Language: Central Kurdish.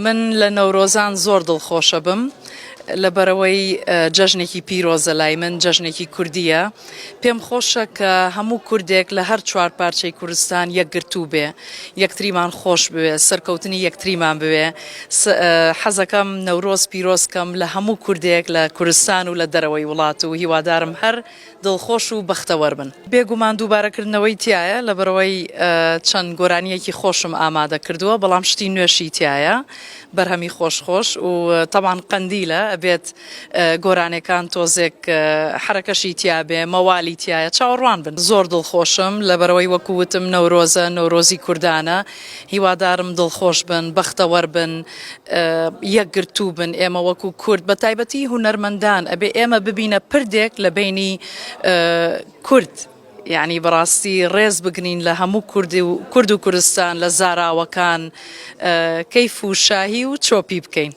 من لە نەورۆزان زۆر دڵخۆشە بم لەبەرەوەی جەژنێکی پیرۆزە لای من جەژنێکی کوردیە پێم خۆشە کە هەموو کوردێک لە هەر چوار پارچەی کوردستان یەکگرتوو بێ یەکتریمان خۆش بوێ سەرکەوتنی یەکتریمان بوێ حەزەکەم نەورۆز پیرۆزکەم لە هەموو کوردێک لە کوردستان و لە دەرەوەی وڵات و هیوادارم هەر دڵخۆش و بەختەوەر بن بێگومان دووبارەکردنەوەی تایە لەبەرەوەی چەند گۆرانیەکی خۆشم ئامادە کردووە بەڵام شتی نوێشی تایە بەرهەمی خۆش و طبعاً قەندیلە ئەبێت گۆرانەکان تۆزێک حرەکەشی تیا بێ مەوالی تایە چاوەڕوان بن زۆر دڵخۆشم لەبەرەوەی وەکووتم نەورۆزی کوردانە هیوادارم دڵخۆش بن بەختەوەر بن یەکگرتوو بن ئێمە وەکو کورد بە تایبەتی هونەرمەندان ئەبێ ئێمە ببینە پردێک لە بینی کورد یعنی بەڕاستی ڕێز بگرین لە هەموو کورد و کوردستان لە زاراوەکان کەیف و شاهی و چۆپی بکەین.